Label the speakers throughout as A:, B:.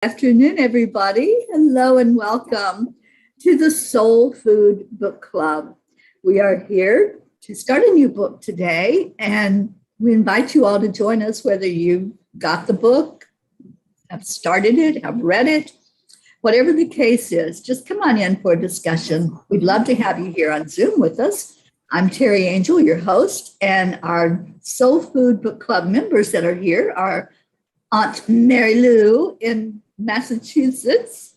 A: Afternoon, everybody. Hello and welcome to the Soul Food Book Club. We are here to start a new book today, and we invite you all to join us, whether you got the book, have started it, have read it, whatever the case is. Just come on in for a discussion. We'd love to have you here on Zoom with us. I'm Teri Angel, your host, and our Soul Food Book Club members that are here are Aunt Mary Lou in Massachusetts,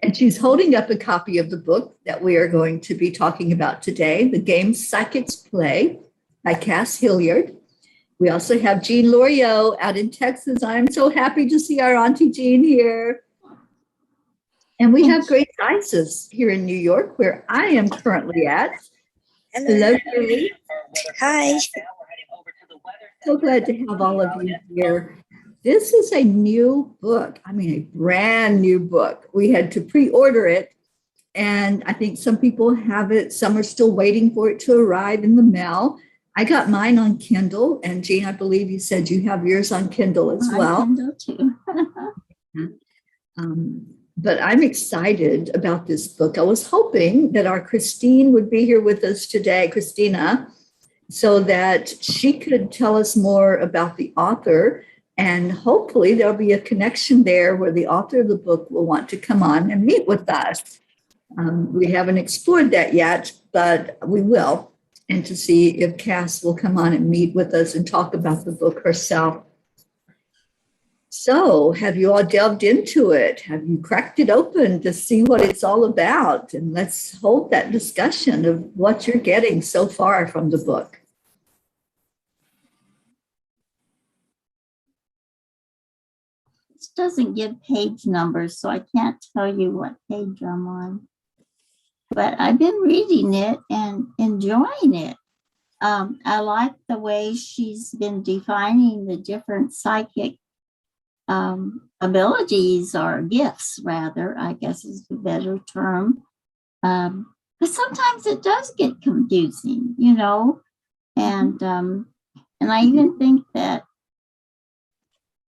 A: and she's holding up a copy of the book that we are going to be talking about today, The Game Psychics Play by Kass, Hillard. We also have Jean Loriot out in Texas. I'm so happy to see our Auntie Jean here. And we have Grace Isis here in New York, where I am currently at. Hello, Grace.
B: Hi.
A: So glad to have all of you here. This is a new book. A brand new book. We had to pre-order it, and I think some people have it. Some are still waiting for it to arrive in the mail. I got mine on Kindle, and Jean, I believe you said you have yours on Kindle as well.
B: On Kindle too.
A: But I'm excited about this book. I was hoping that our Christine would be here with us today, Christina, so that she could tell us more about the author. And hopefully there'll be a connection there where the author of the book will want to come on and meet with us. We haven't explored that yet, but we will. And to see if Kass will come on and meet with us and talk about the book herself. So have you all delved into it? Have you cracked it open to see what it's all about? And let's hold that discussion of what you're getting so far from the book.
B: Doesn't give page numbers, so I can't tell you what page I'm on. But I've been reading it and enjoying it. I like the way she's been defining the different psychic abilities or gifts, rather, I guess is the better term. But sometimes it does get confusing, and I even think that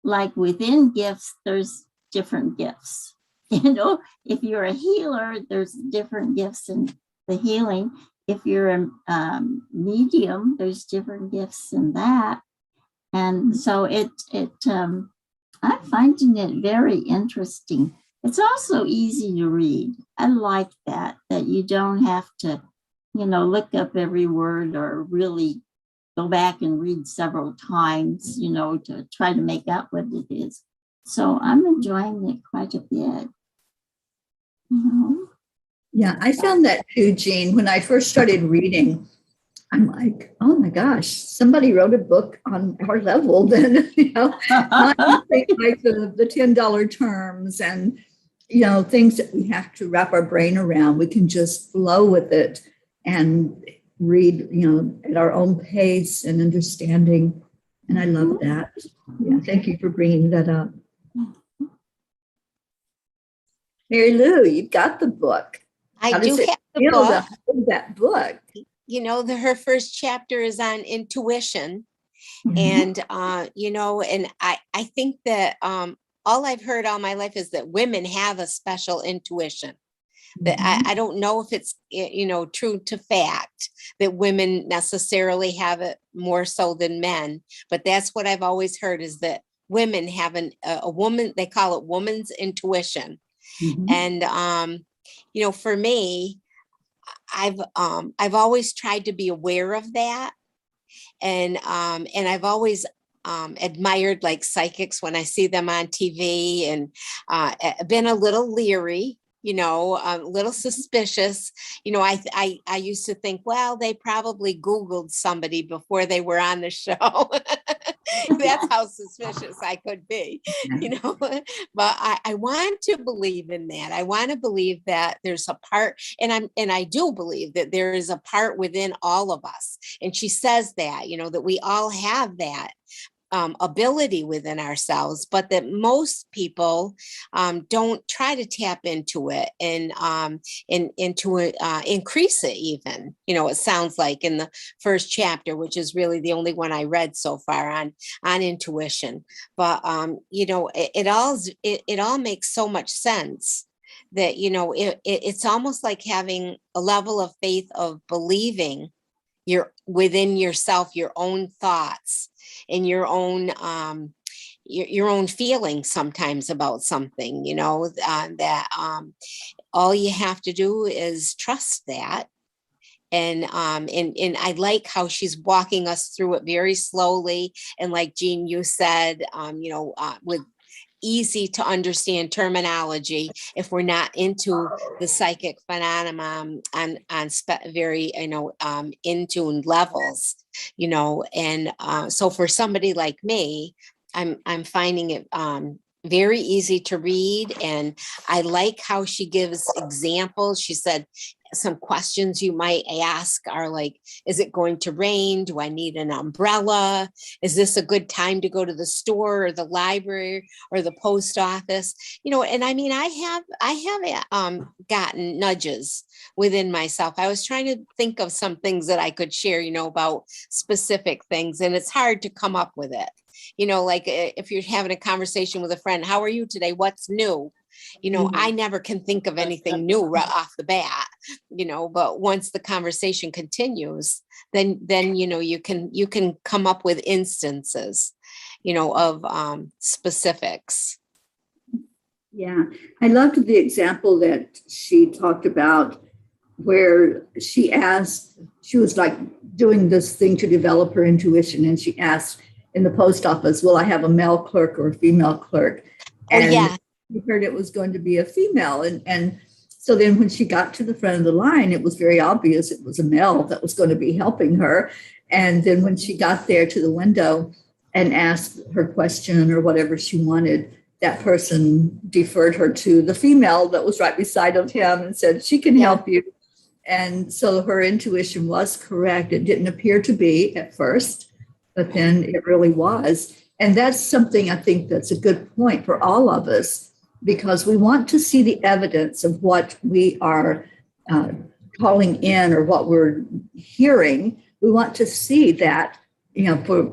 B: like within gifts, there's different gifts. If you're a healer, there's different gifts in the healing. If you're a medium, there's different gifts in that. And so I'm finding it very interesting. It's also easy to read. I like that you don't have to, look up every word or really go back and read several times, to try to make out what it is. So I'm enjoying it quite a bit.
A: Yeah, I found that too, Jean. When I first started reading, I'm like, oh my gosh, somebody wrote a book on our level. Then, not like the $10 terms and, things that we have to wrap our brain around. We can just flow with it and read, at our own pace and understanding. And I love that. Yeah, thank you for bringing that up. Mary Lou, you've got the book.
C: I do have the book.
A: That book.
C: Her first chapter is on intuition.
A: Mm-hmm.
C: And, and I think that all I've heard all my life is that women have a special intuition. That I don't know if it's, true to fact that women necessarily have it more so than men, but that's what I've always heard is that women have a woman, they call it woman's intuition. Mm-hmm. And, for me, I've always tried to be aware of that. And I've always admired like psychics when I see them on TV and been a little leery. A little suspicious. I used to think, well, they probably Googled somebody before they were on the show. That's how suspicious I could be, but I want to believe in that. I want to believe that there's a part, and I do believe that there is a part within all of us. And she says that, that we all have that. ability within ourselves, but that most people don't try to tap into it and increase it even. It sounds like in the first chapter, which is really the only one I read so far on intuition. But it all makes so much sense that it's almost like having a level of faith of believing within yourself, your own thoughts and your own feelings sometimes about something, that all you have to do is trust that. And I like how she's walking us through it very slowly. And like Jean, you said, with easy to understand terminology, if we're not into the psychic phenomenon on very in tune levels, and so for somebody like me, I'm finding it very easy to read. And I like how she gives examples. She said some questions you might ask are like, is it going to rain? Do I need an umbrella? Is this a good time to go to the store or the library or the post office? And I mean, I have gotten nudges within myself. I was trying to think of some things that I could share, about specific things, and it's hard to come up with it. Like if you're having a conversation with a friend, how are you today? What's new? I never can think of anything new right off the bat, but once the conversation continues, then you can come up with instances, of specifics.
A: Yeah, I loved the example that she talked about where she was like doing this thing to develop her intuition, and she asked in the post office, will I have a male clerk or a female clerk? And we heard it was going to be a female. And so then when she got to the front of the line, it was very obvious it was a male that was going to be helping her. And then when she got there to the window and asked her question or whatever she wanted, that person deferred her to the female that was right beside of him and said, she can help you. And so her intuition was correct. It didn't appear to be at first, but then it really was. And that's something I think that's a good point for all of us, because we want to see the evidence of what we are calling in or what we're hearing. We want to see that, for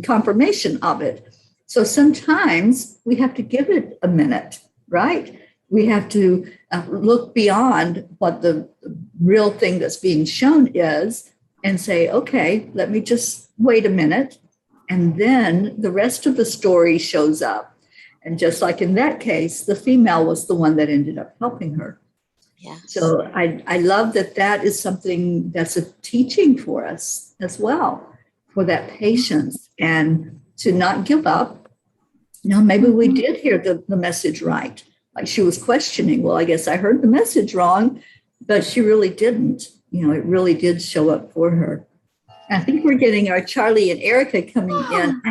A: confirmation of it. So sometimes we have to give it a minute, right? We have to look beyond what the real thing that's being shown is and say, okay, let me just wait a minute. And then the rest of the story shows up. And just like in that case, the female was the one that ended up helping her.
C: Yes.
A: So I love that is something that's a teaching for us as well, for that patience and to not give up. Maybe we did hear the message right. Like she was questioning, well, I guess I heard the message wrong, but she really didn't. It really did show up for her. I think we're getting our Charlie and Erica coming in.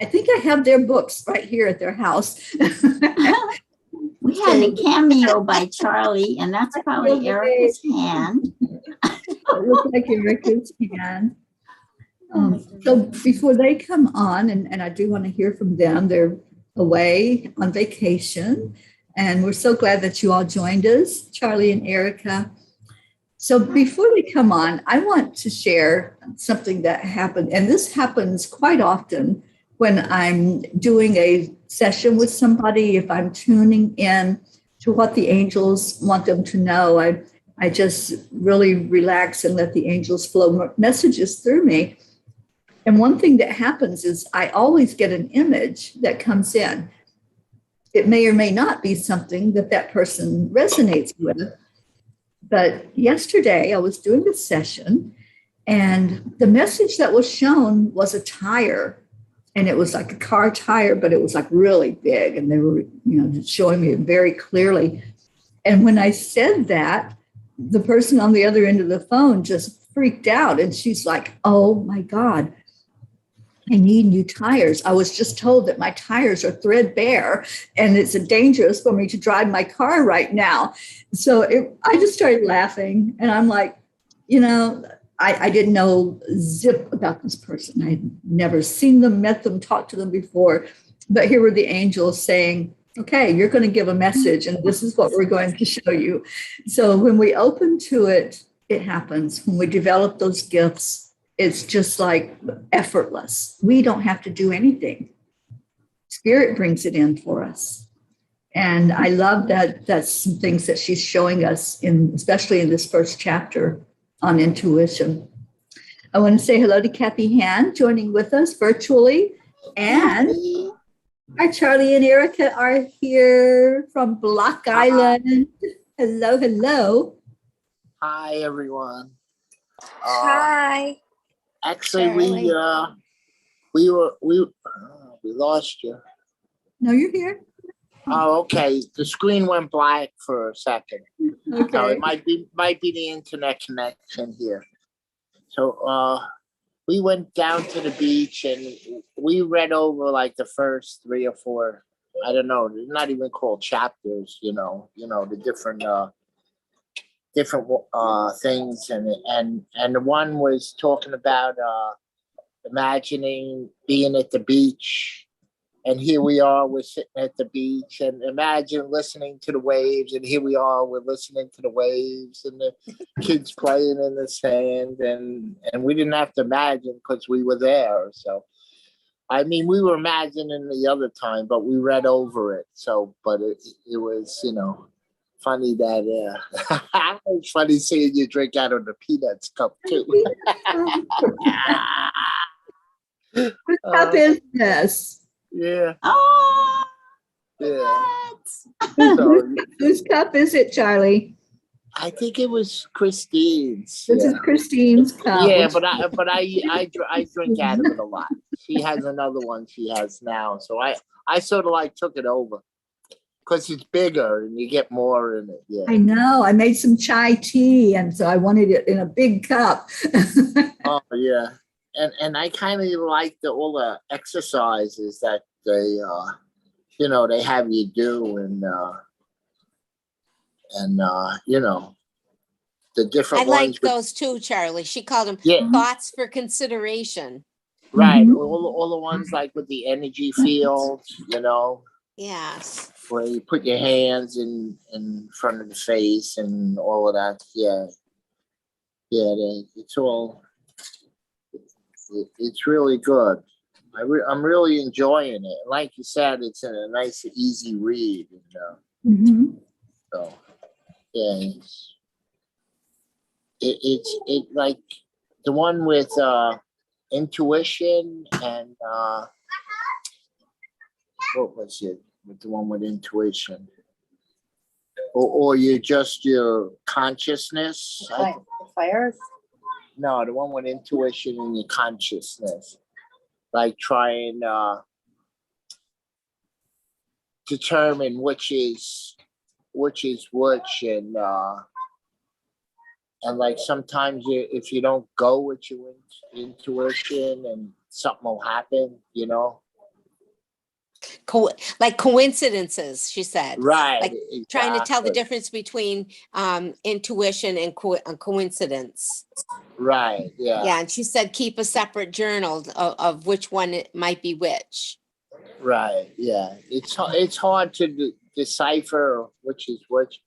A: I think I have their books right here at their house.
B: We had a cameo by Charlie, and that's probably Erica's hand.
A: It looks like Erica's hand. So before they come on, and I do want to hear from them, they're away on vacation. And we're so glad that you all joined us, Charlie and Erica. So before they come on, I want to share something that happened. And this happens quite often when I'm doing a session with somebody. If I'm tuning in to what the angels want them to know, I just really relax and let the angels flow messages through me. And one thing that happens is I always get an image that comes in. It may or may not be something that person resonates with. But yesterday I was doing a session and the message that was shown was a tire. And it was like a car tire, but it was like really big. And they were, showing me it very clearly. And when I said that, the person on the other end of the phone just freaked out. And she's like, oh my God, I need new tires. I was just told that my tires are threadbare and it's dangerous for me to drive my car right now. So I just started laughing and I'm like, I didn't know zip about this person. I'd never seen them, met them, talked to them before. But here were the angels saying, okay, you're going to give a message, and this is what we're going to show you. So when we open to it, it happens. When we develop those gifts, it's just like effortless. We don't have to do anything. Spirit brings it in for us. And I love that that's some things that she's showing us in, especially in this first chapter on intuition. I want to say hello to Kathy Han joining with us virtually. And our Charlie and Erica are here from Block Island. Hello, hello.
D: Hi, everyone.
C: Hi.
D: Actually,
C: Charlie.
D: we lost you.
A: No, you're here.
D: Oh, okay. The screen went black for a second.
A: Okay.
D: It might be the internet connection here. So we went down to the beach and we read over like the first 3 or 4. I don't know. They're not even called chapters. The different things, and the one was talking about imagining being at the beach. And here we are, we're sitting at the beach, and imagine listening to the waves. And here we are, we're listening to the waves and the kids playing in the sand. And we didn't have to imagine because we were there. So, I mean, we were imagining the other time, but we read over it. So, but it was, funny that, it's funny seeing you drink out of the Peanuts cup too.
A: Whose cup is this?
D: Yeah.
B: Oh,
D: Yeah.
B: what?
A: Whose cup is it, Charlie?
D: I think it was Christine's.
A: This is Christine's cup.
D: Yeah, but I drink out of it a lot. She has another one she has now, so I sort of like took it over because it's bigger and you get more in it. Yeah.
A: I know. I made some chai tea, and so I wanted it in a big cup.
D: Oh yeah, and I kind of like all the exercises that they they have you do, and the different
C: I
D: ones.
C: like those too, Charlie. She called them
D: Yeah.
C: thoughts for consideration.
D: Right,
A: Mhm.
D: all the ones like with the energy field,
C: Yes.
D: where you put your hands in front of the face and all of that. Yeah, it's all. It's really good. I'm really enjoying it. Like you said, it's a nice, easy read.
A: Mhm.
D: So, yeah, it's like the one with intuition and what was it? With the one with intuition, or you just your consciousness.
C: Fire.
D: No, the one with intuition and your consciousness, like trying determine which is which, and like sometimes if you don't go with your intuition and something will happen,
C: Like coincidences, she said.
D: right?
C: Like trying to tell the difference between intuition and coincidence.
D: Right. Yeah.
C: Yeah, and she said keep a separate journal of which one it might be which.
D: Right. Yeah. It's hard to decipher which is which,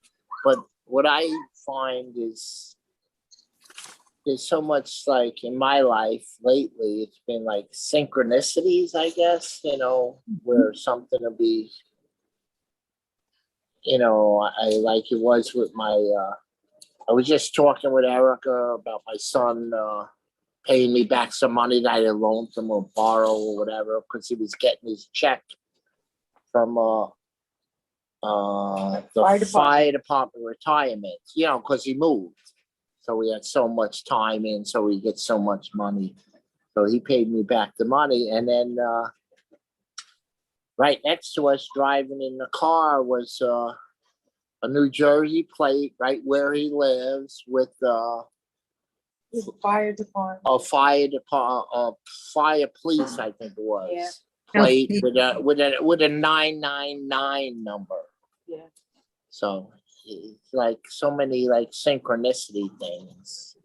D: but what I find is there's so much, like in my life lately, it's been like synchronicities, I guess, where something will be, I like it was with my, I was just talking with Erica about my son paying me back some money that I had loaned him or borrow or whatever, because he was getting his check from the fire department retirement, because he moved. So we had so much time in, so we get so much money. So he paid me back the money. And then right next to us, driving in the car, was a New Jersey plate right where he lives with
E: fire department.
D: a fire police, I think it was.
E: Yeah.
D: Plate with a 999 number.
E: Yeah.
D: So it's like so many like synchronicity things.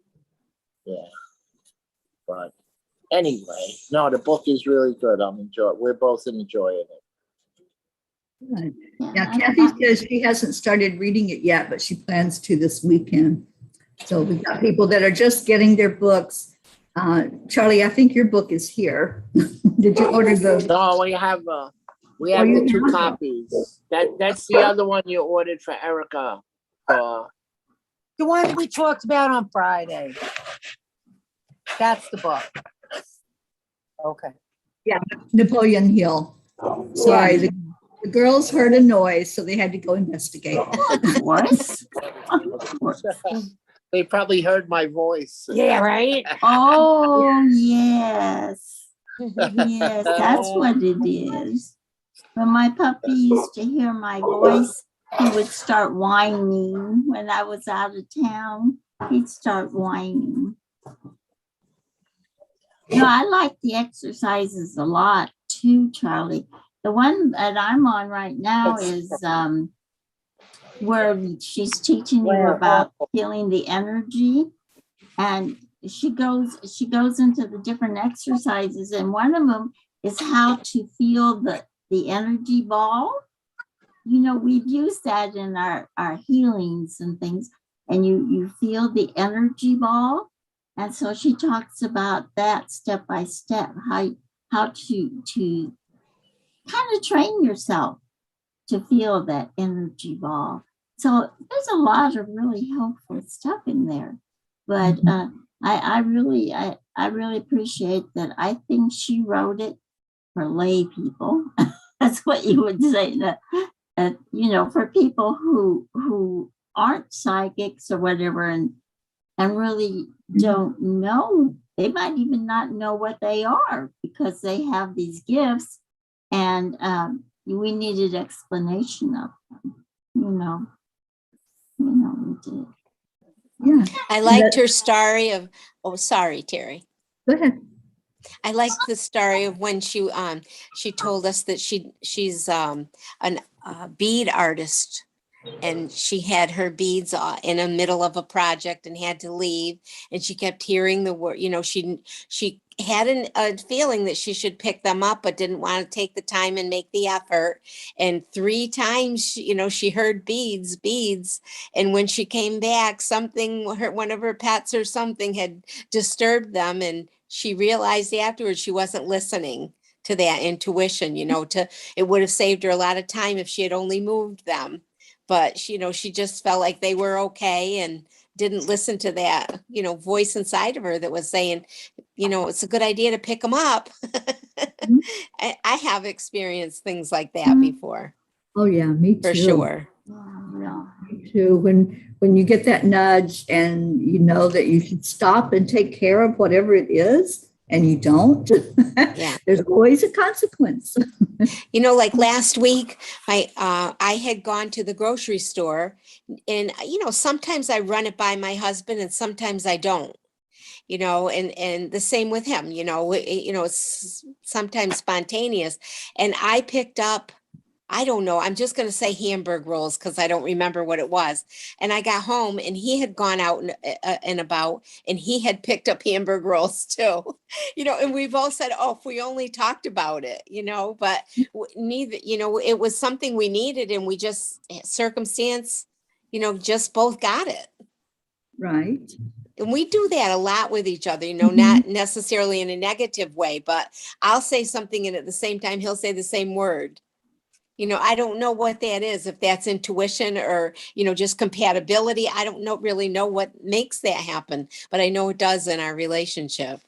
D: Yeah. But anyway, no, the book is really good. We're both enjoying it.
A: Good.
B: Yeah,
A: Now, Kathy says she hasn't started reading it yet, but she plans to this weekend. So we've got people that are just getting their books. Charlie, I think your book is here. Did you order the?
D: No, we have the two copies. That's the other one you ordered for Erica.
E: The one we talked about on Friday. That's the book. Okay.
A: Napoleon Hill. Sorry, the girls heard a noise, so they had to go investigate.
B: What?
D: They probably heard my voice.
E: Yeah, right?
B: Oh, yes. Yes, that's what it is. When my puppy used to hear my voice, he would start whining. When I was out of town, he'd start whining. I like the exercises a lot too, Charlie. The one that I'm on right now is where she's teaching you about feeling the energy, and she goes into the different exercises, and one of them is how to feel the energy ball. We've used that in our healings and things, and you feel the energy ball. And so she talks about that step by step, how to kind of train yourself to feel that energy ball. So there's a lot of really helpful stuff in there. But I really appreciate that. I think she wrote it for lay people. That's what you would say, that for people who aren't psychics or whatever, and really don't know. They might even not know what they are because they have these gifts, and we needed explanation of them. We did.
A: Yeah.
C: I liked her story of, sorry, Teri.
A: Go ahead.
C: I liked the story of when she told us that she's a bead artist, and she had her beads in the middle of a project and had to leave, and she kept hearing the word, she had a feeling that she should pick them up, but didn't want to take the time and make the effort. And 3 times, she heard beads. And when she came back, one of her pets or something had disturbed them. And she realized afterwards she wasn't listening to that intuition, it would have saved her a lot of time if she had only moved them. But she just felt like they were okay and didn't listen to that, voice inside of her that was saying, it's a good idea to pick them up. I have experienced things like that before.
A: Oh yeah, me too.
C: For sure.
B: Yeah.
A: Me too. When you get that nudge and you know that you should stop and take care of whatever it is, and you don't,
C: Yeah.
A: There's always a consequence.
C: Like last week, I had gone to the grocery store, and sometimes I run it by my husband and sometimes I don't, and the same with him, it's sometimes spontaneous. And I picked up, I don't know, I'm just going to say hamburg rolls because I don't remember what it was. And I got home and he had gone out and about, and he had picked up hamburg rolls too, and we've all said, oh, if we only talked about it, but neither, it was something we needed, and we just circumstance, just both got it.
A: Right.
C: And we do that a lot with each other, not necessarily in a negative way, but I'll say something and at the same time, he'll say the same word. I don't know what that is, if that's intuition or, just compatibility. I don't really know what makes that happen, but I know it does in our relationship.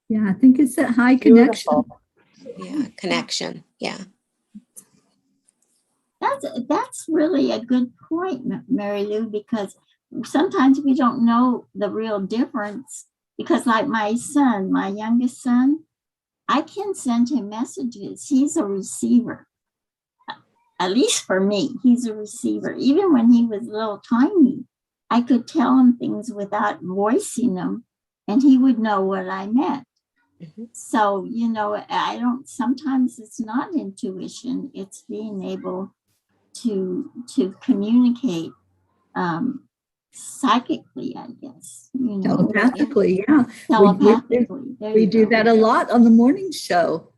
A: Yeah, I think it's that high connection.
C: Yeah, connection. Yeah.
B: That's really a good point, Mary Lou, because sometimes we don't know the real difference, because like my son, my youngest son, I can send him messages. He's a receiver. At least for me, he's a receiver. Even when he was little tiny, I could tell him things without voicing them, and he would know what I meant. Mm-hmm. So, sometimes it's not intuition, it's being able to communicate psychically, I guess. You know,
A: Telepathically, yeah.
B: telepathically. There
A: We
B: you
A: do
B: go.
A: that a lot on the morning show.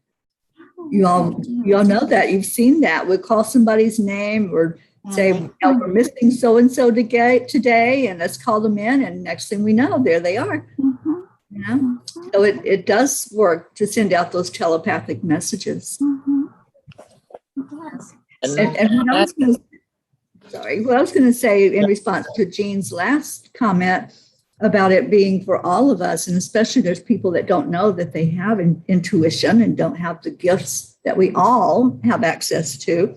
A: You all know that. You've seen that. We'll call somebody's name or say, we're missing so-and-so today, and let's call them in. And next thing we know, there they are.
B: Mhm.
A: You know? So it does work to send out those telepathic messages.
B: Mhm. Yes.
A: And what I was going to say in response to Jean's last comment about it being for all of us, and especially there's people that don't know that they have an intuition and don't have the gifts that we all have access to,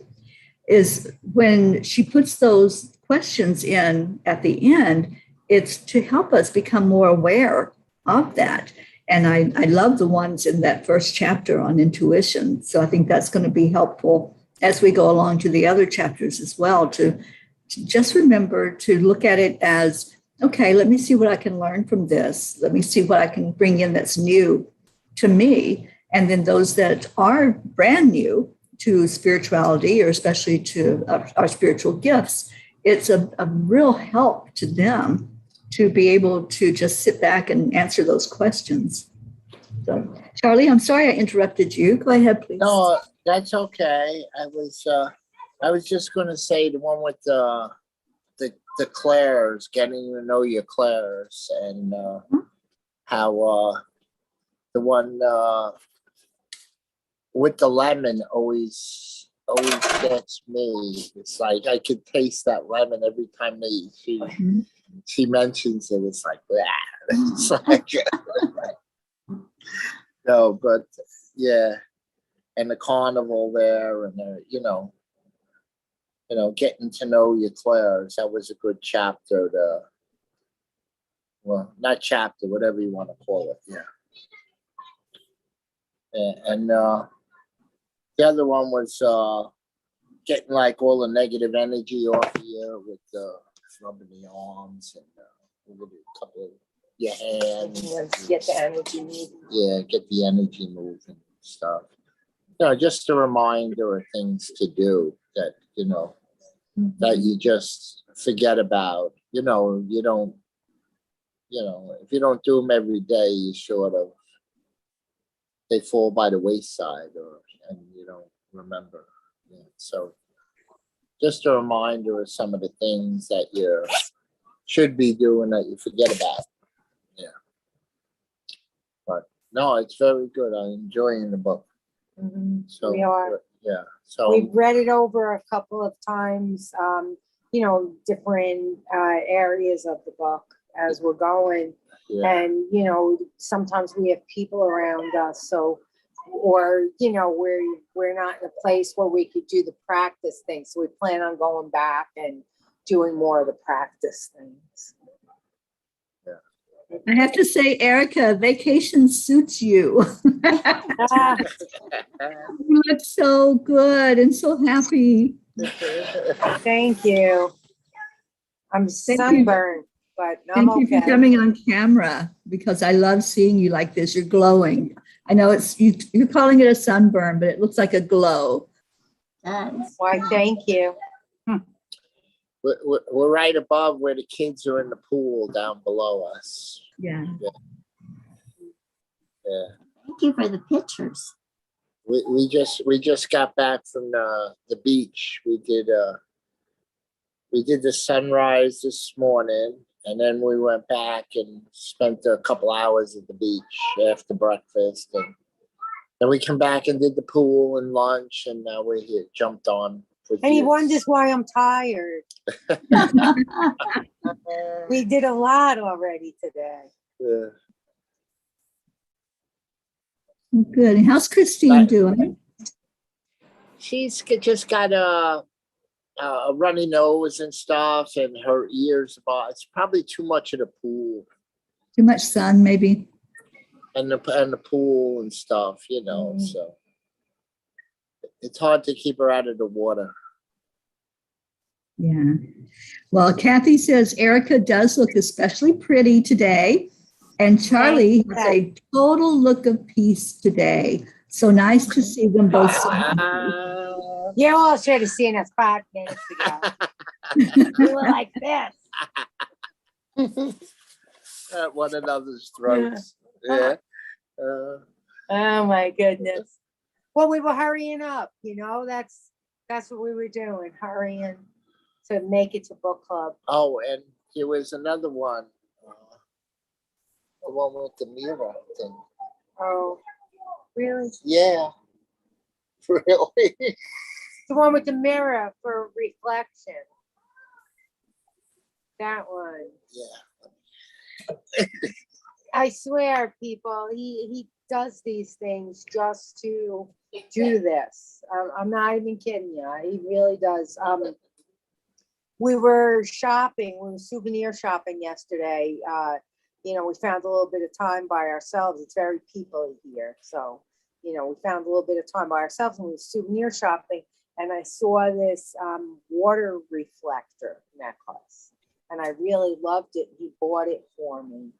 A: is when she puts those questions in at the end, it's to help us become more aware of that. And I love the ones in that first chapter on intuition. So I think that's going to be helpful as we go along to the other chapters as well, to just remember to look at it as, okay, let me see what I can learn from this. Let me see what I can bring in that's new to me. And then those that are brand new to spirituality, or especially to our spiritual gifts, it's a real help to them to be able to just sit back and answer those questions. So, Charlie, I'm sorry I interrupted you. Go ahead, please.
D: No, that's okay. I was just going to say the one with the clairs, getting to know your clairs, and how the one with the lemon always gets me. It's like I could taste that lemon every time she mentions it. It's like that. It's like no, but yeah, and the carnival there, and getting to know your clairs. That was a good chapter. Well, not chapter, whatever you want to call it. Yeah. And the other one was getting like all the negative energy off of you with rubbing the arms and a couple of your hands.
E: Get the energy moving.
D: Yeah, get the energy moving and stuff. Just a reminder of things to do that, that you just forget about. You don't, if you don't do them every day, you sort of, they fall by the wayside, and you don't remember. Yeah. So just a reminder of some of the things that you should be doing that you forget about. Yeah. But no, it's very good. I'm enjoying the book.
E: Mhm.
D: So
E: We are.
D: yeah. So
E: We've read it over a couple of times, different areas of the book as we're going.
D: yeah.
E: And, sometimes we have people around us. So, or, we're not in a place where we could do the practice thing. So we plan on going back and doing more of the practice things.
A: I have to say, Erica, vacation suits you.
E: Ah,
A: You look so good and so happy.
E: thank you. I'm
A: you.
E: sunburned, but I'm
A: Thank you
E: okay.
A: for coming on camera, because I love seeing you like this. You're glowing. I know you're calling it a sunburn, but it looks like a glow.
E: Why, thank you.
D: We're right above where the kids are in the pool down below us.
A: Yeah.
D: Yeah.
B: Thank you for the pictures.
D: We just got back from the beach. We did the sunrise this morning, and then we went back and spent a couple hours at the beach after breakfast, and then we come back and did the pool and lunch, and now we're here, jumped on.
E: And he wonders why I'm tired. We did a lot already today.
D: Yeah.
A: Good. And how's Christine doing?
D: She's just got a runny nose and stuff, and her ears. It's probably too much of the pool.
A: Too much sun, maybe.
D: And the pool and stuff, So it's hard to keep her out of the water.
A: Yeah. Well, Kathy says Erica does look especially pretty today, and Charlie has a total look of peace today. So nice to see them both.
E: You all should have seen us 5 minutes ago. We were like this.
D: At one another's throats. Yeah.
E: Oh my goodness. Well, we were hurrying up, that's what we were doing, hurrying to make it to book club.
D: Oh, and there was another one. The one with the mirror thing.
E: Oh, really?
D: Yeah. Really?
E: The one with the mirror for reflection. That one.
D: Yeah.
E: I swear, people, he does these things just to do this. I'm not even kidding you. He really does. We were shopping, we were souvenir shopping yesterday. We found a little bit of time by ourselves. It's very people here. So, we found a little bit of time by ourselves and we were souvenir shopping. And I saw this water reflector necklace. And I really loved it. He bought it for me.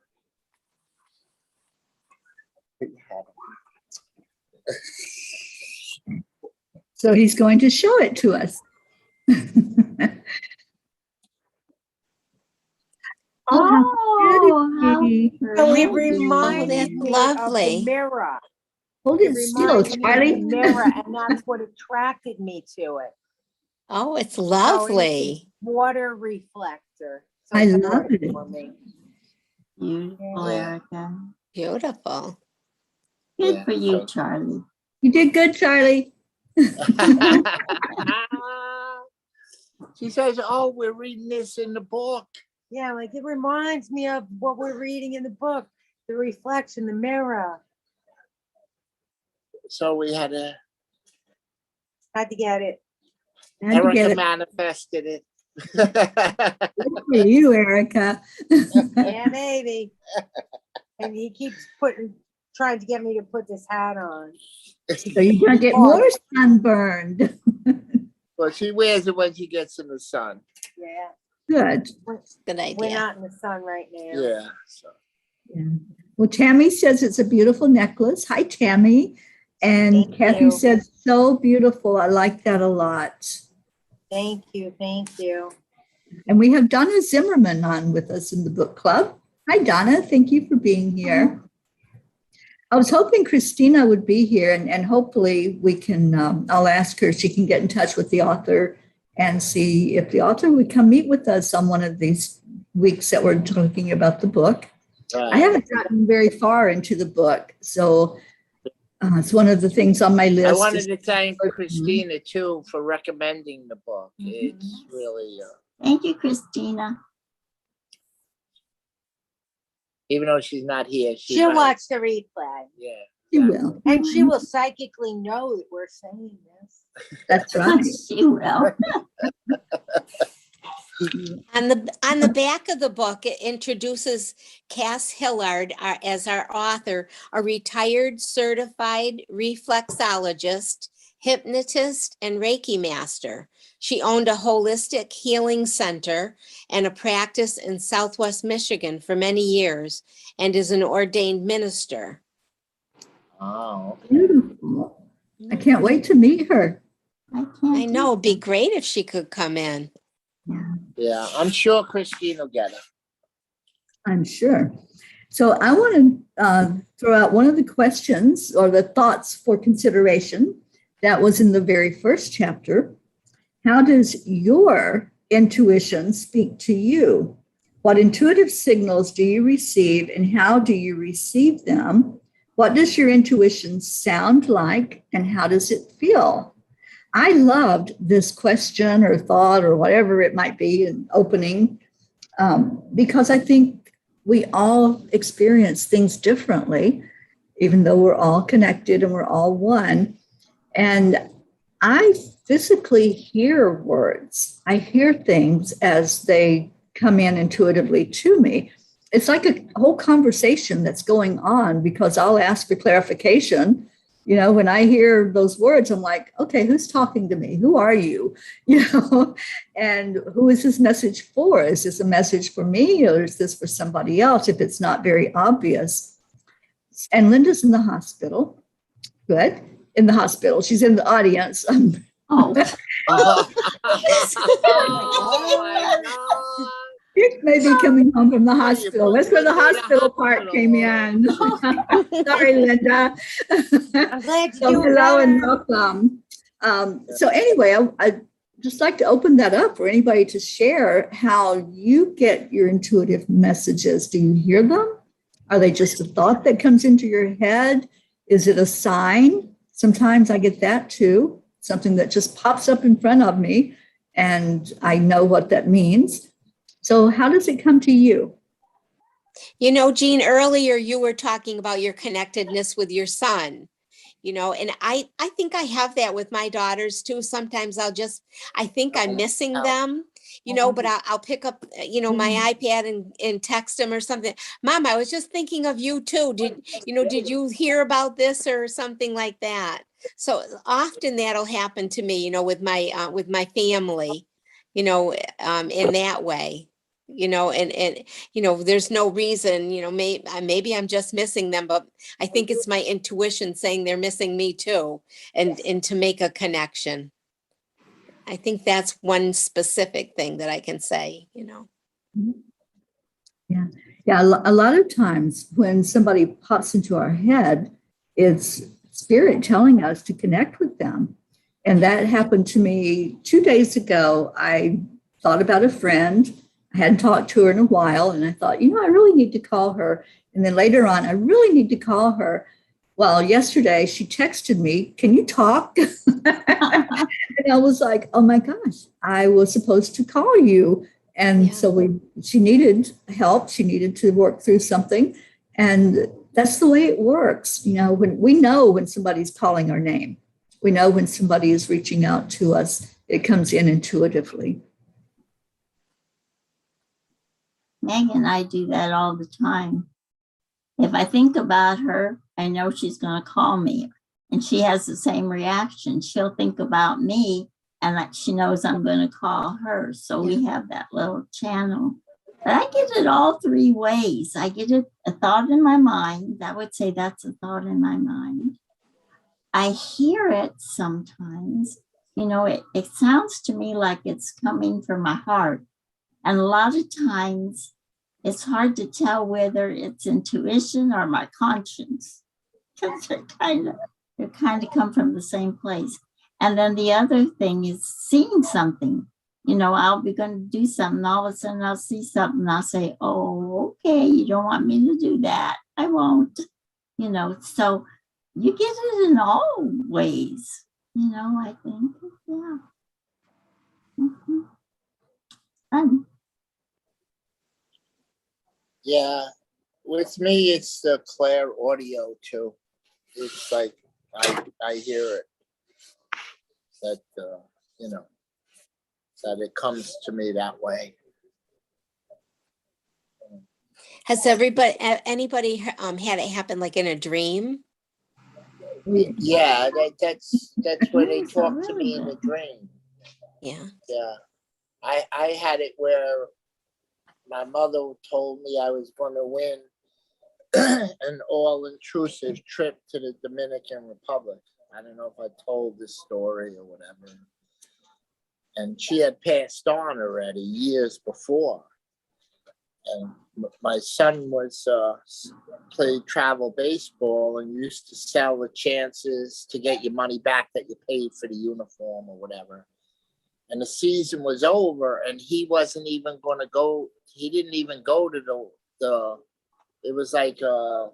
A: So he's going to show it to us.
B: Oh, how
A: pretty.
E: So it
B: pretty.
E: reminded
C: that's
E: me
C: lovely.
E: of the mirror.
A: Hold
E: It
A: it still,
E: reminded me of
A: Charlie.
E: the mirror, and that's what attracted me to it.
C: Oh, it's
E: Oh, and it's
C: lovely.
E: a water reflector. So
A: I
E: he
A: love
E: bought
A: it.
E: for me.
B: Beautiful,
D: Yeah.
B: Erica.
C: Beautiful.
B: Good
D: Yeah,
B: for you,
D: so-
B: Charlie.
A: You did good, Charlie.
D: She says, "Oh, we're reading this in the book."
E: Yeah, like it reminds me of what we're reading in the book, the reflection, the mirror.
D: So we had to.
E: Had to get it.
A: Had to get
D: Erica
A: it
D: manifested it.
A: for you, Erica.
E: Yeah, maybe. And he keeps trying to get me to put this hat on.
A: So you're gonna get more sunburned.
D: Well, she wears it when she gets in the sun.
E: Yeah.
A: Good.
C: Good
E: We're
C: idea.
E: not in the sun right now.
D: Yeah. So.
A: Yeah. Well, Tammy says it's a beautiful necklace. Hi, Tammy. And
E: Thank
A: Kathy
E: you.
A: said, so beautiful. I like that a lot.
E: Thank you. Thank you.
A: And we have Donna Zimmerman on with us in the book club. Hi, Donna. Thank you for being here. I was hoping Christina would be here, and hopefully we can, I'll ask her if she can get in touch with the author and see if the author would come meet with us on one of these weeks that we're talking about the book. I haven't gotten very far into the book, so it's one of the things on my list.
D: I wanted to thank Christina too for recommending the book. It's really,
B: Thank you, Christina.
D: even though she's not here,
E: She'll watch the replay.
D: Yeah.
A: She will.
E: And she will psychically know that we're saying this.
A: That's right.
B: She will.
C: On the back of the book, it introduces Kass Hillard as our author, a retired certified reflexologist, hypnotist, and Reiki master. She owned a holistic healing center and a practice in Southwest Michigan for many years and is an ordained minister.
D: Oh.
A: Beautiful. I can't wait to meet her.
C: I know, it'd be great if she could come in.
D: Yeah, I'm sure Christine will get her.
A: I'm sure. So I want to throw out one of the questions or the thoughts for consideration that was in the very first chapter. How does your intuition speak to you? What intuitive signals do you receive and how do you receive them? What does your intuition sound like and how does it feel? I loved this question or thought or whatever it might be in opening because I think we all experience things differently, even though we're all connected and we're all one. And I physically hear words. I hear things as they come in intuitively to me. It's like a whole conversation that's going on because I'll ask for clarification. You know, when I hear those words, I'm like, okay, who's talking to me? Who are you? You know, and who is this message for? Is this a message for me or is this for somebody else if it's not very obvious? And Linda's in the hospital. Good. In the hospital. She's in the audience.
B: Oh,
D: Oh my God.
A: It may be coming home from the hospital. That's where the
D: You're in the
A: hospital part
D: hospital.
A: came in. Sorry, Linda.
E: I'm glad
A: So
E: you're doing
A: hello and
E: better.
A: welcome. So anyway, I'd just like to open that up for anybody to share how you get your intuitive messages. Do you hear them? Are they just a thought that comes into your head? Is it a sign? Sometimes I get that too, something that just pops up in front of me and I know what that means. So how does it come to you?
C: You know, Jean, earlier you were talking about your connectedness with your son, you know, and I think I have that with my daughters too. Sometimes I think I'm missing them, you know, but I'll pick up, you know, my iPad and text them or something. Mom, I was just thinking of you too. Did you hear about this or something like that? So often that'll happen to me, you know, with my family, you know, in that way. You know, and you know, there's no reason, you know, maybe I'm just missing them, but I think it's my intuition saying they're missing me too, and to make a connection. I think that's one specific thing that I can say, you know.
A: Yeah. Yeah. A lot of times when somebody pops into our head, it's spirit telling us to connect with them. And that happened to me 2 days ago. I thought about a friend. I hadn't talked to her in a while. And I thought, I really need to call her. And then later on, I really need to call her. Well, yesterday she texted me, "Can you talk?" And I was like, "Oh my gosh, I was supposed to call you." And
C: Yeah.
A: so she needed help. She needed to work through something. And that's the way it works. When somebody's calling our name, we know when somebody is reaching out to us, it comes in intuitively.
B: Meg and I do that all the time. If I think about her, I know she's going to call me, and she has the same reaction. She'll think about me, and that she knows I'm going to call her. So we have that little channel. But I get it all three ways. I get a thought in my mind. I would say that's a thought in my mind. I hear it sometimes. It sounds to me like it's coming from my heart. And a lot of times it's hard to tell whether it's intuition or my conscience, because they kind of come from the same place. And then the other thing is seeing something. I'll be going to do something. All of a sudden I'll see something. I'll say, "Oh, okay, you don't want me to do that. I won't." So you get it in all ways, I think. Yeah. Mm-hmm. Fun.
D: Yeah, with me, it's the clear audio too. It's like I hear it that that it comes to me that way.
C: Has anybody had it happen like in a dream?
D: Yeah, that's where they talk to me in the dream.
C: Yeah.
D: Yeah, I had it where my mother told me I was going to win an all-inclusive trip to the Dominican Republic. I don't know if I told this story or whatever. And she had passed on already years before. And my son played travel baseball and used to sell the chances to get your money back that you paid for the uniform or whatever. And the season was over, and he wasn't even going to go. He didn't even go to the. It was like an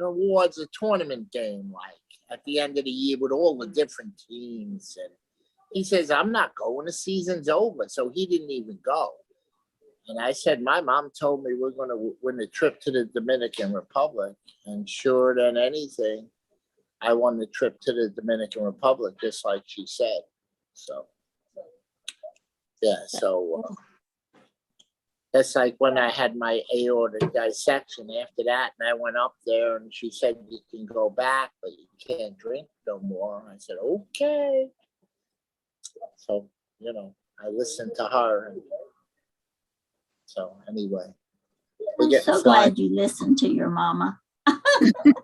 D: awards, a tournament game, like at the end of the year with all the different teams. And he says, "I'm not going. The season's over." So he didn't even go. And I said, "My mom told me we're going to win the trip to the Dominican Republic, and sure than anything, I won the trip to the Dominican Republic, just like she said." So, yeah, so that's like when I had my aortic dissection after that, and I went up there and she said, "You can go back, but you can't drink no more." I said, "Okay." So, I listened to her. And so anyway.
B: I'm so glad you listened to your mama.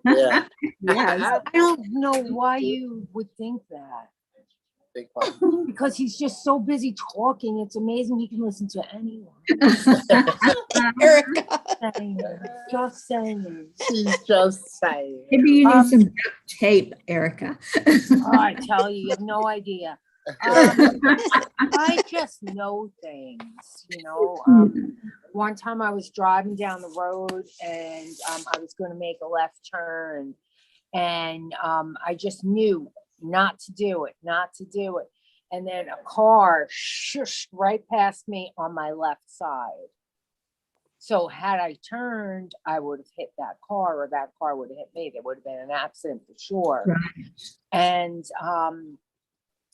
D: Yeah.
E: Yes. I don't know why you would think that.
D: Big one.
E: because he's just so busy talking. It's amazing he can listen to anyone.
C: Erica.
E: Just saying.
D: She's just saying.
A: Maybe you need some duct tape, Erica.
E: Oh, I tell you, you have no idea. I just know things, you know. One time I was driving down the road and I was going to make a left turn, and I just knew not to do it. And then a car shushed right past me on my left side. So had I turned, I would have hit that car, or that car would have hit me. There would have been an accident for sure.
A: Right.
E: And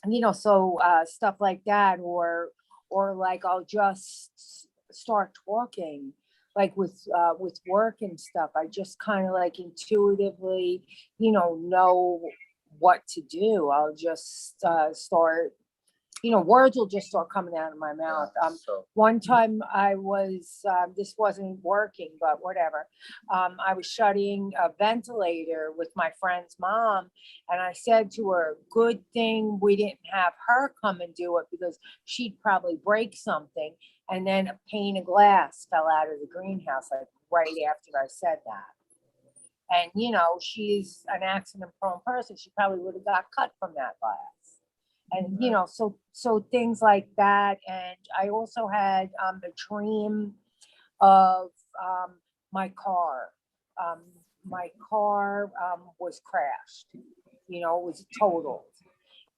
E: you know, so stuff like that, or like I'll just start talking, like with work and stuff. I just kind of like intuitively, you know what to do. I'll just start, you know, words will just start coming out of my mouth. One time I was, this wasn't working, but whatever. I was shutting a ventilator with my friend's mom, and I said to her, good thing we didn't have her come and do it, because she'd probably break something. And then a pane of glass fell out of the greenhouse, like right after I said that. And, you know, she's an accident-prone person. She probably would have got cut from that glass. And, you know, so things like that. And I also had a dream of my car. My car was crashed, you know, it was totaled.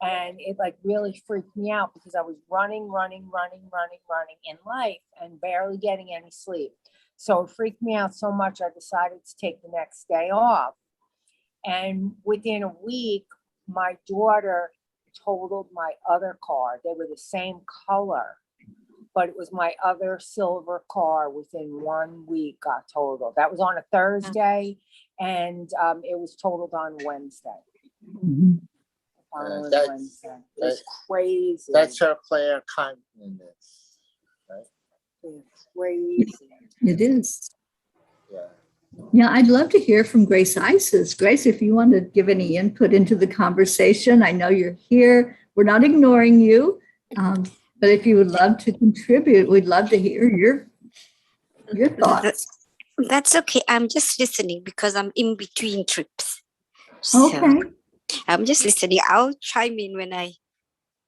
E: And it like really freaked me out, because I was running in life and barely getting any sleep. So it freaked me out so much, I decided to take the next day off. And within a week, my daughter totaled my other car. They were the same color, but it was my other silver car. Within 1 week got totaled. That was on a Thursday, and it was totaled on Wednesday.
A: Mhm.
E: Wednesday. It's crazy.
D: That's her claircognizance, right?
E: It's crazy.
A: It is.
D: Yeah.
A: Yeah, I'd love to hear from Grace Isis. Grace, if you want to give any input into the conversation, I know you're here. We're not ignoring you, but if you would love to contribute, we'd love to hear your thoughts.
F: That's okay. I'm just listening because I'm in between trips. So
A: Okay.
F: I'm just listening. I'll chime in when I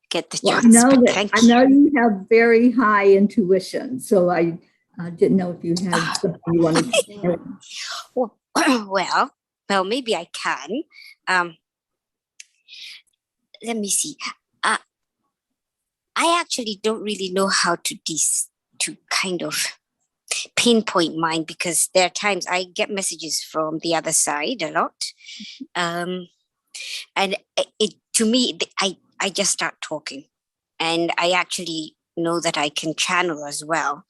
F: get the
A: Well,
F: chance.
A: I
F: but
A: know
F: thank
A: I
F: you.
A: know you have very high intuition, so I didn't know if you had something you wanted to share.
F: Well, maybe I can. Let me see. I actually don't really know how to kind of pinpoint mine, because there are times I get messages from the other side a lot, and it to me I just start talking, and I actually know that I can channel as well.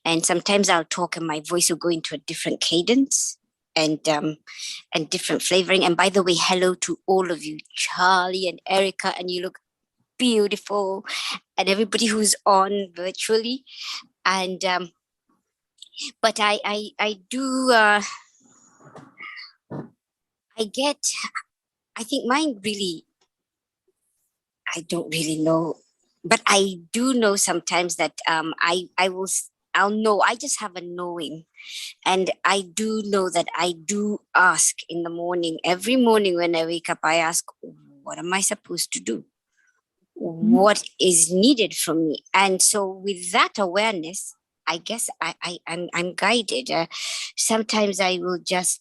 F: And sometimes I'll talk and my voice will go into a different cadence and different flavoring. And by the way, hello to all of you, Charlie and Erica, and you look beautiful, and everybody who's on virtually. And but I do I think mine really, I don't really know, but I do know sometimes that I'll know. I just have a knowing, and I do know that I do ask in the morning. Every morning when I wake up, I ask, "What am I supposed to do? What is needed from me?" And so, with that awareness, I guess I'm guided. Sometimes I will just.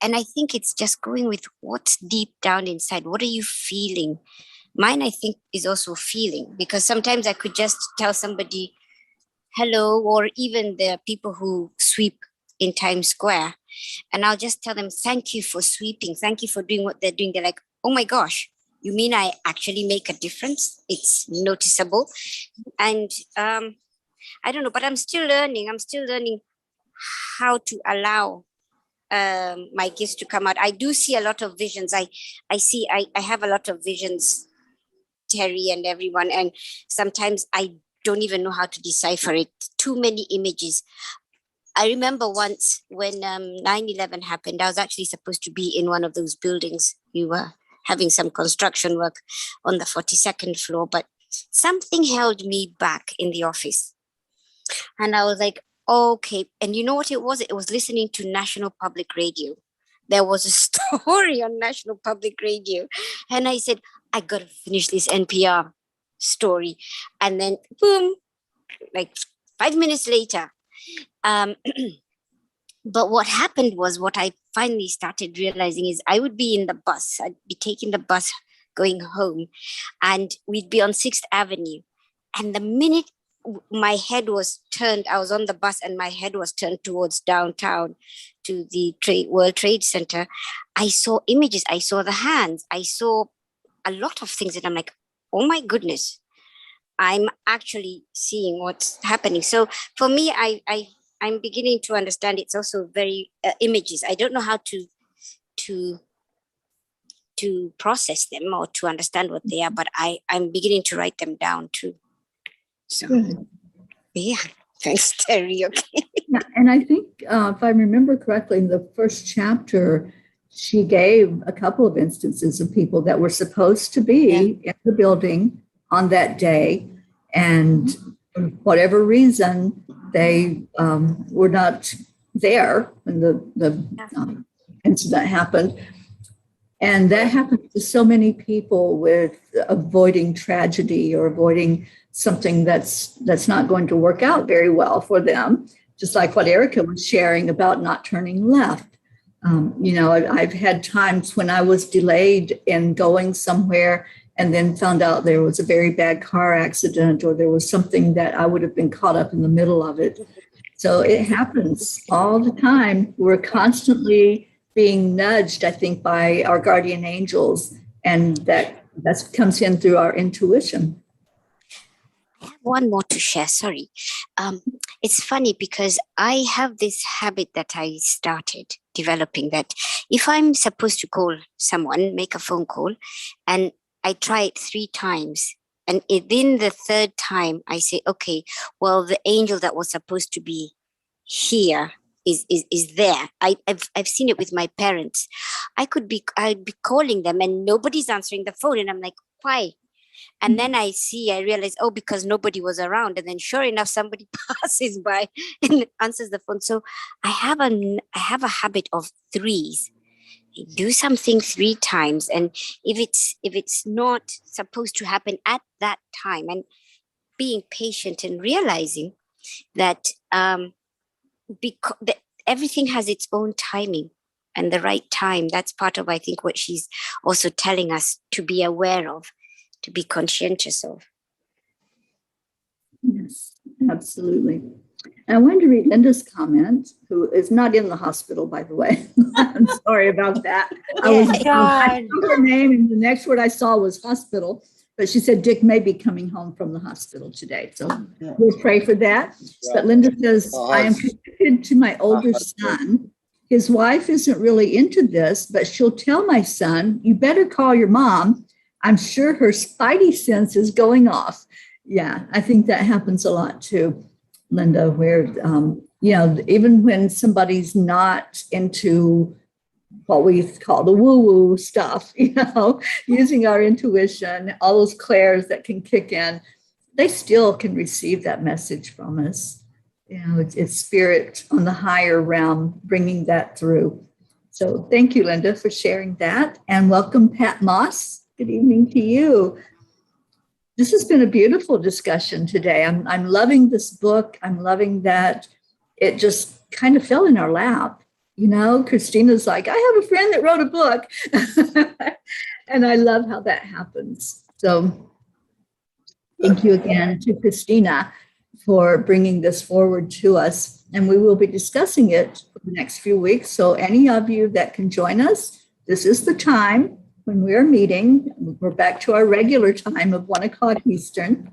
F: And I think it's just going with what's deep down inside. What are you feeling? Mine, I think, is also feeling, because sometimes I could just tell somebody hello, or even the people who sweep in Times Square, and I'll just tell them, thank you for sweeping. Thank you for doing what they're doing. They're like, oh my gosh, you mean I actually make a difference? It's noticeable. And I don't know, but I'm still learning. I'm still learning how to allow my gifts to come out. I do see a lot of visions. I have a lot of visions, Teri and everyone, and sometimes I don't even know how to decipher it. Too many images. I remember once when 9/11 happened, I was actually supposed to be in one of those buildings you were having some construction work on the 42nd floor, but something held me back in the office. And I was like, okay. And you know what it was? It was listening to National Public Radio. There was a story on National Public Radio. And I said, I got to finish this NPR story. And then boom, like 5 minutes later. But what happened was, what I finally started realizing is I would be in the bus. I'd be taking the bus going home, and we'd be on 6th Avenue. And the minute my head was turned, I was on the bus and my head was turned towards downtown to the World Trade Center, I saw images. I saw the hands. I saw a lot of things. And I'm like, oh my goodness, I'm actually seeing what's happening. So for me, I'm beginning to understand it's also very images. I don't know how to process them or to understand what they are, but I'm beginning to write them down too. So,
A: Good.
F: yeah, thanks, Teri. Okay.
A: Yeah, and I think if I remember correctly, in the first chapter, she gave a couple of instances of people that were supposed to be in the building on that day, and for whatever reason, they were not there when the incident happened. And that happens to so many people with avoiding tragedy or avoiding something that's not going to work out very well for them. Just like what Erica was sharing about not turning left. I've had times when I was delayed in going somewhere and then found out there was a very bad car accident, or there was something that I would have been caught up in the middle of it. So it happens all the time. We're constantly being nudged, I think, by our guardian angels, and that comes in through our intuition.
F: I have one more to share. Sorry. It's funny because I have this habit that I started developing, that if I'm supposed to call someone, make a phone call, and I try it 3 times, and within the 3rd time, I say, okay, well, the angel that was supposed to be here is there. I've seen it with my parents. I'd be calling them and nobody's answering the phone, and I'm like, why? And then I realize, because nobody was around. And then sure enough, somebody passes by and answers the phone. So I have a habit of 3s. Do something 3 times. And if it's not supposed to happen at that time, and being patient and realizing that because everything has its own timing and the right time. That's part of, I think, what she's also telling us to be aware of, to be conscientious of.
A: Yes, absolutely. And I wanted to read Linda's comment, who is not in the hospital, by the way. I'm sorry about that. I saw her name, and the next word I saw was hospital. But she said Dick may be coming home from the hospital today. So we'll pray for that. But Linda says, I am connected to my older son. His wife isn't really into this, but she'll tell my son, you better call your mom. I'm sure her spidey sense is going off. Yeah, I think that happens a lot too, Linda, where, even when somebody's not into what we call the woo-woo stuff, using our intuition, all those clairs that can kick in, they still can receive that message from us. It's spirit on the higher realm bringing that through. So thank you, Linda, for sharing that. And welcome, Pat Moss. Good evening to you. This has been a beautiful discussion today. I'm loving this book. I'm loving that it just kind of fell in our lap. Christina's like, I have a friend that wrote a book. And I love how that happens. So thank you again to Christina for bringing this forward to us. And we will be discussing it for the next few weeks. So any of you that can join us, this is the time when we are meeting. We're back to our regular time of 1:00 Eastern.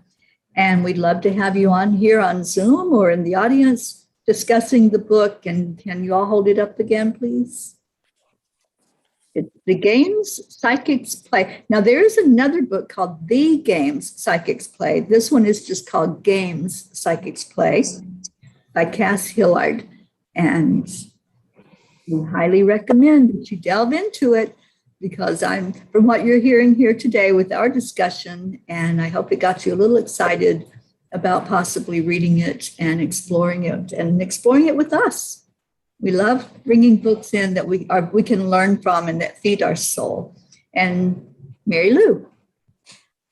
A: And we'd love to have you on here on Zoom or in the audience discussing the book. And can you all hold it up again, please? It's The Games Psychics Play. Now, there's another book called The Games Psychics Play. This one is just called Games Psychics Play by Kass, Hillard. And we highly recommend that you delve into it. because I'm from what you're hearing here today with our discussion, and I hope it got you a little excited about possibly reading it and exploring it with us. We love bringing books in that we can learn from and that feed our soul. And Mary Lou.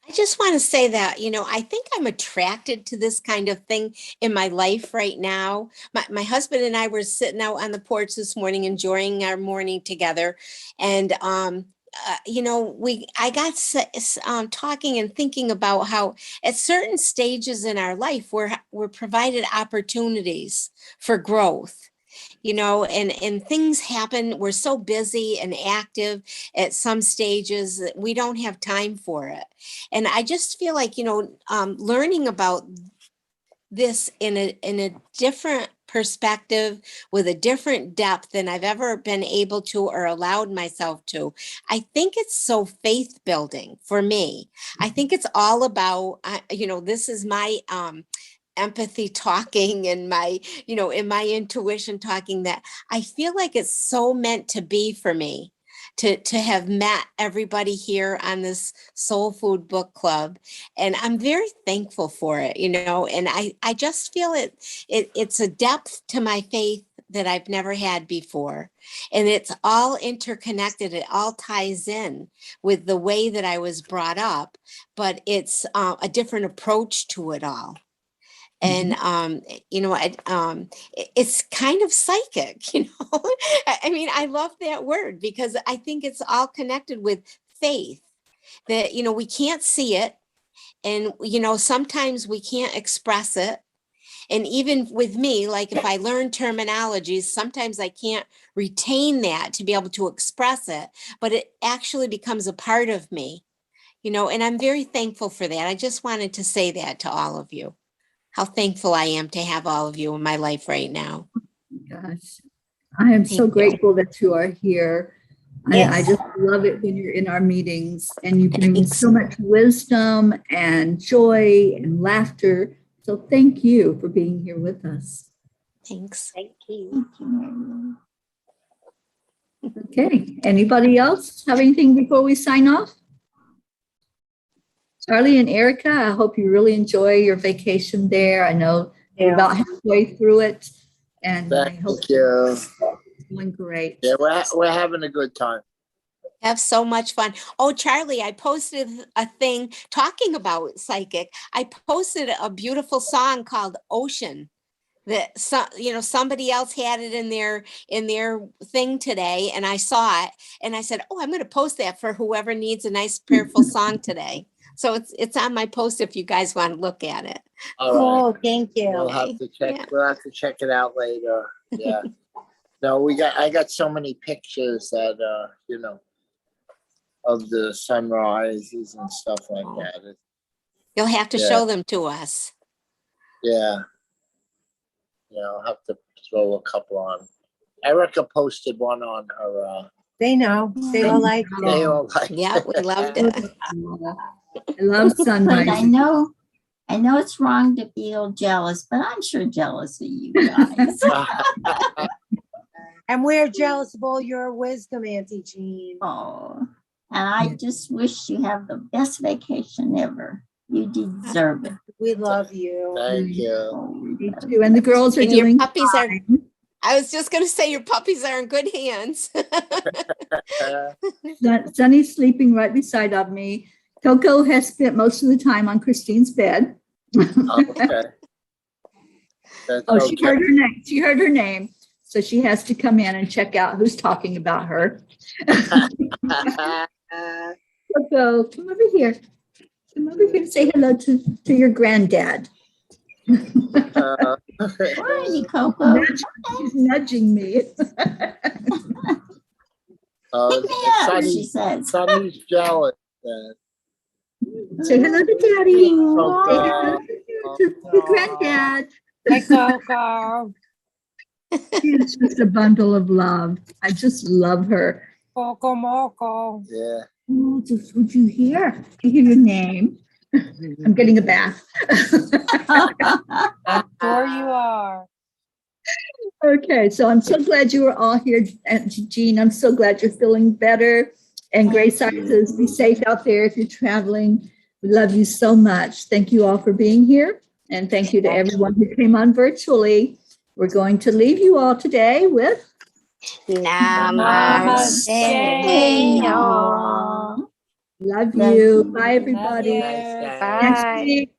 C: I just want to say that, I think I'm attracted to this kind of thing in my life right now. My husband and I were sitting out on the porch this morning, enjoying our morning together. And, I got talking and thinking about how at certain stages in our life, we're provided opportunities for growth. And things happen. We're so busy and active at some stages that we don't have time for it. And I just feel like, learning about this in a different perspective with a different depth than I've ever been able to or allowed myself to. I think it's so faith building for me. I think it's all about, this is my, empathy talking and my, in my intuition talking, that I feel like it's so meant to be for me to have met everybody here on this Soul Food Book Club. And I'm very thankful for it, and I just feel it's a depth to my faith that I've never had before. And it's all interconnected. It all ties in with the way that I was brought up, but it's a different approach to it all. And, it's kind of psychic, I mean, I love that word because I think it's all connected with faith that, we can't see it. And, sometimes we can't express it. And even with me, like if I learn terminologies, sometimes I can't retain that to be able to express it, but it actually becomes a part of me, and I'm very thankful for that. I just wanted to say that to all of you. How thankful I am to have all of you in my life right now.
A: Gosh, I am so grateful that you are here.
C: Yes.
A: I just love it when you're in our meetings and you bring so much wisdom and joy and laughter. So thank you for being here with us.
C: Thanks.
F: Thank you.
A: Okay, anybody else have anything before we sign off? Charlie and Erica, I hope you really enjoy your vacation there. I know you're about halfway through it, and I hope
D: you.
A: It's doing great.
D: Yeah, we're having a good time.
C: Have so much fun. Oh, Charlie, I posted a thing talking about psychic. I posted a beautiful song called Ocean that somebody else had it in their thing today, and I saw it and I said, oh, I'm going to post that for whoever needs a nice prayerful song today. So it's on my post if you guys want to look at it.
D: All right.
E: Thank you.
D: We'll have to check.
C: Yeah.
D: We'll have to check it out later. Yeah. No, I got so many pictures that of the sunrises and stuff like that.
C: You'll have to show them to us.
D: Yeah. Yeah, I'll have to throw a couple on. Erica posted one on her.
E: They know. They all like
D: They
E: it.
D: all like.
C: Yeah, we loved it.
A: I love sunrise.
B: But I know it's wrong to feel jealous, but I'm sure jealous of you guys.
E: And we're jealous of all your wisdom, Auntie Jean.
B: Oh, and I just wish you have the best vacation ever. You deserve it.
E: We love you.
D: Thank you.
B: Oh,
A: Me too. And the girls are
C: And your
A: doing
C: puppies are,
A: fine.
C: I was just going to say your puppies are in good hands.
A: Sunny's sleeping right beside of me. Coco has spent most of the time on Christine's bed.
D: Okay. That's
A: Oh, she
D: okay.
A: heard her name. She heard her name. So she has to come in and check out who's talking about her. Coco, come over here. Come over here and say hello to your granddad.
B: Alrighty, Coco.
A: She's nudging me.
B: Pick me up, she says.
D: Sonny's jealous.
A: Say hello to Daddy.
D: Coco.
A: Say hello to your granddad.
E: Hey, Coco.
A: She's just a bundle of love. I just love her.
E: Coco Moco.
D: Yeah.
A: Oh, would you hear? Do you hear your name? I'm getting a bath.
E: Sure you are.
A: Okay, so I'm so glad you were all here, Jean. I'm so glad you're feeling better. And Grace
D: Thank
A: Science
D: you.
A: says, be safe out there if you're traveling. We love you so much. Thank you all for being here. And thank you to everyone who came on virtually. We're going to leave you all today with
F: Namaste.
B: Namaste.
A: love you. Bye,
D: Have a
A: everybody.
D: nice day.
F: Bye.
A: Next week,